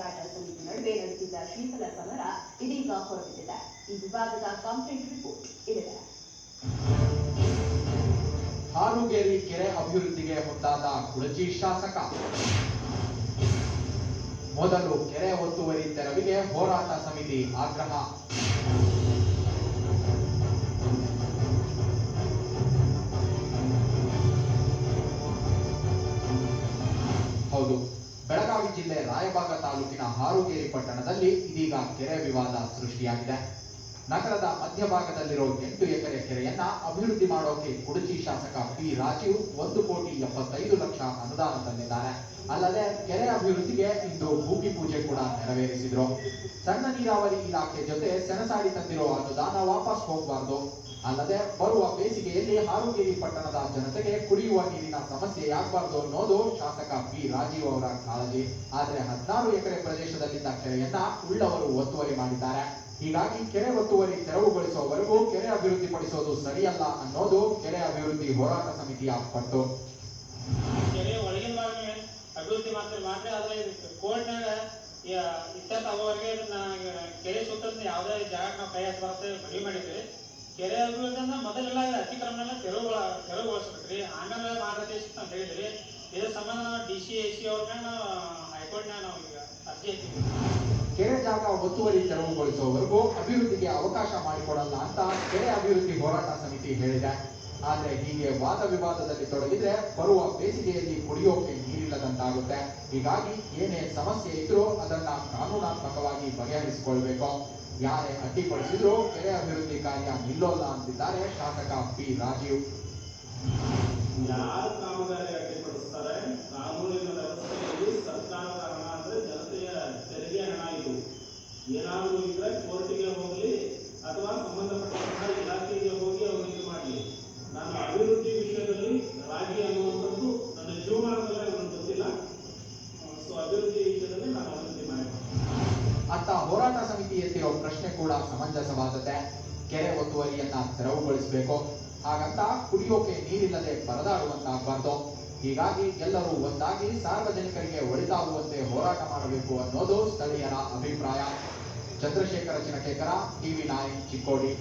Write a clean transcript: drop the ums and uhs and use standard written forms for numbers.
ಹೋರಾಟ ಸಮಿತಿ ನಡುವೆ ನಡೆದಿದ್ದ ಶೀತಲ ಸಮರ ಇದೀಗ ಹೊರಬಿದ್ದಿದೆ. ಈ ವಿವಾದದ ಕಂಪ್ಲೀಟ್ ರಿಪೋರ್ಟ್ ಇಲ್ಲಿದೆ. ಹಾರುಗೇರಿ ಕೆರೆ ಅಭಿವೃದ್ಧಿಗೆ ಮುಂದಾದ ಕುಡಚಿ ಶಾಸಕ. ಮೊದಲು ಕೆರೆ ಒತ್ತುವರಿ ತೆರವಿಗೆ ಹೋರಾಟ ಸಮಿತಿ ಆಗ್ರಹ. ಹೌದು, ಬೆಳಗಾವಿ ಜಿಲ್ಲೆ ರಾಯಬಾಗ ತಾಲೂಕಿನ ಹಾರುಗೇರಿ ಪಟ್ಟಣದಲ್ಲಿ ಇದೀಗ ಕೆರೆ ವಿವಾದ ಸೃಷ್ಟಿಯಾಗಿದೆ. ನಗರದ ಮಧ್ಯಭಾಗದಲ್ಲಿರೋ 8 ಎಕರೆ ಕೆರೆಯನ್ನ ಅಭಿವೃದ್ಧಿ ಮಾಡೋಕೆ ಕುಡಚಿ ಶಾಸಕ ಪಿ ರಾಜೀವ್ 1,75,00,000 ಅನುದಾನ ತಂದಿದ್ದಾರೆ. ಅಲ್ಲದೆ ಕೆರೆ ಅಭಿವೃದ್ಧಿಗೆ ಇಂದು ಭೂಮಿ ಪೂಜೆ ಕೂಡ ನೆರವೇರಿಸಿದ್ರು. ಸಣ್ಣ ನೀರಾವರಿ ಇಲಾಖೆ ಜೊತೆ ಸೆಣಸಾಡಿ ತಂದಿರೋ ಅನುದಾನ ವಾಪಸ್ ಹೋಗಬಾರದು. ಅಲ್ಲದೆ ಬರುವ ಬೇಸಿಗೆಯಲ್ಲಿ ಹಾರುಗೇರಿ ಪಟ್ಟಣದ ಜನತೆಗೆ ಕುಡಿಯುವ ನೀರಿನ ಸಮಸ್ಯೆ ಆಗಬಾರದು ಅನ್ನೋದು ಶಾಸಕ ಪಿ ರಾಜೀವ್ ಅವರ ಕಾಳಜಿ. ಆದರೆ 16 ಎಕರೆ ಪ್ರದೇಶದಲ್ಲಿದ್ದ ಕೆರೆಯನ್ನ ಉಳ್ಳವರು ಒತ್ತುವರಿ ಮಾಡಿದ್ದಾರೆ. ಹೀಗಾಗಿ ಕೆರೆ ಒತ್ತುವರಿ ತೆರವುಗೊಳಿಸುವವರೆಗೂ ಕೆರೆ ಅಭಿವೃದ್ಧಿಪಡಿಸೋದು ಸರಿಯಲ್ಲ ಅನ್ನೋದು ಕೆರೆ ಅಭಿವೃದ್ಧಿ ಹೋರಾಟ ಸಮಿತಿಯ ಪಟ್ಟು. ಕೆರೆ ಒಳಗಿನ ಅಭಿವೃದ್ಧಿ ಮಾತ್ರ ಆದ್ರೆ ಕೋರ್ಟ್ನಾಗ ಇತ್ಯರ್ಥ ಆಗೋವರೆಗೆ ಕೆರೆ ಸುತ್ತ ಯಾವುದೇ ಜಾಗ ನಾವು ಕೈ ಹಾಕಿ ಬರುತ್ತೆ ಮನವಿ ಮಾಡಿದ್ರಿ. ಕೆರೆ ಅಭಿವೃದ್ಧಿ ಅಂದ್ರೆ ಮೊದಲೆಲ್ಲ ಅತಿಕ್ರಮಣ ತೆರವುಗೊಳಿಸ್ಬೇಕ್ರಿ, ಆಮೇಲೆ ಮಾಡ್ರಿ ಅಂತ ಹೇಳಿದ್ರಿ. ಇದ್ರ ಸಂಬಂಧ ನಾವು DC AC ಅವ್ರನ್ನ ನಾವು ಹೈಕೋರ್ಟ್ನಾಗ ನಾವು ಈಗ ಅರ್ಜಿ ಹಾಕಿದ್ವಿ. ಕೆರೆ ಜಾಗ ಒತ್ತುವರಿ ತೆರವುಗೊಳಿಸುವವರೆಗೂ ಅಭಿವೃದ್ಧಿಗೆ ಅವಕಾಶ ಮಾಡಿಕೊಡಲ್ಲ ಅಂತ ಕೆರೆ ಅಭಿವೃದ್ಧಿ ಹೋರಾಟ ಸಮಿತಿ ಹೇಳಿದೆ. ಆದ್ರೆ ಹೀಗೆ ವಾದ ವಿವಾದದಲ್ಲಿ ತೊಡಗಿದ್ರೆ ಬರುವ ಬೇಸಿಗೆಯಲ್ಲಿ ಕುಡಿಯೋಕೆ ನೀರಿಲ್ಲದಂತಾಗುತ್ತೆ. ಹೀಗಾಗಿ ಏನೇ ಸಮಸ್ಯೆ ಇದ್ರೂ ಅದನ್ನ ಕಾನೂನಾತ್ಮಕವಾಗಿ ಬಗೆಹರಿಸಿಕೊಳ್ಬೇಕು. ಯಾರೇ ಅಡ್ಡಿಪಡಿಸಿದ್ರು ಕೆರೆ ಅಭಿವೃದ್ಧಿ ಕಾರ್ಯ ನಿಲ್ಲೋಲ್ಲ ಅಂತಿದ್ದಾರೆ ಶಾಸಕ ಪಿ ರಾಜೀವ್. ಯಾರು ಕಾಮಗಾರಿ ಅಡ್ಡಿಪಡಿಸ್ತಾರೆ, ಕಾನೂನಿನ ವ್ಯವಸ್ಥೆಯಲ್ಲಿ ಸರ್ಕಾರದ ಹಣ ಅಂದ್ರೆ ಜನತೆಯ ತೆರಿಗೆ ಹಣ ಇದು. ಏನಾದರೂ ಇದ್ರೆ ಕೋರ್ಟಿಗೆ ಹೋಗ್ಲಿ ಅಥವಾ ಸಂಬಂಧಪಟ್ಟಂತಹ ಇಲಾಖೆಗೆ ಹೋಗಿ ಅವರು ಇದು ಮಾಡಲಿ. ನಾನು ಅಭಿವೃದ್ಧಿ ವಿಷಯದಲ್ಲಿ ರಾಗಿ ಅನ್ನುವಂಥದ್ದು ನನ್ನ ಜೀವಮಾನದಲ್ಲೇ ನನಗೆ ಗೊತ್ತಿಲ್ಲ. ಸೊ ಅಭಿವೃದ್ಧಿ ವಿಷಯದಲ್ಲಿ ನಾನು ಅಭಿವೃದ್ಧಿ ಮಾಡಿ ಅಂತ ಹೋರಾಟ ಸಮಿತಿ ಎತ್ತಿರೋ ಪ್ರಶ್ನೆ ಕೂಡ ಸಮಂಜಸವಾದತೆ. ಕೆರೆ ಒತ್ತುವರಿಯನ್ನ ತೆರವುಗೊಳಿಸಬೇಕು. ಹಾಗಂತ ಕುಡಿಯೋಕೆ ನೀರಿಲ್ಲದೆ ಪರದಾಡುವಂತಾಗಬಾರ್ದು. ಹೀಗಾಗಿ ಎಲ್ಲರೂ ಒಂದಾಗಿ ಸಾರ್ವಜನಿಕರಿಗೆ ಒಳಿತಾಗುವಂತೆ ಹೋರಾಟ ಮಾಡಬೇಕು ಅನ್ನೋದು ಸ್ಥಳೀಯರ ಅಭಿಪ್ರಾಯ. ಚಂದ್ರಶೇಖರ ಚಿನಕೇಕರ, TV9 ಚಿಕ್ಕೋಡಿ.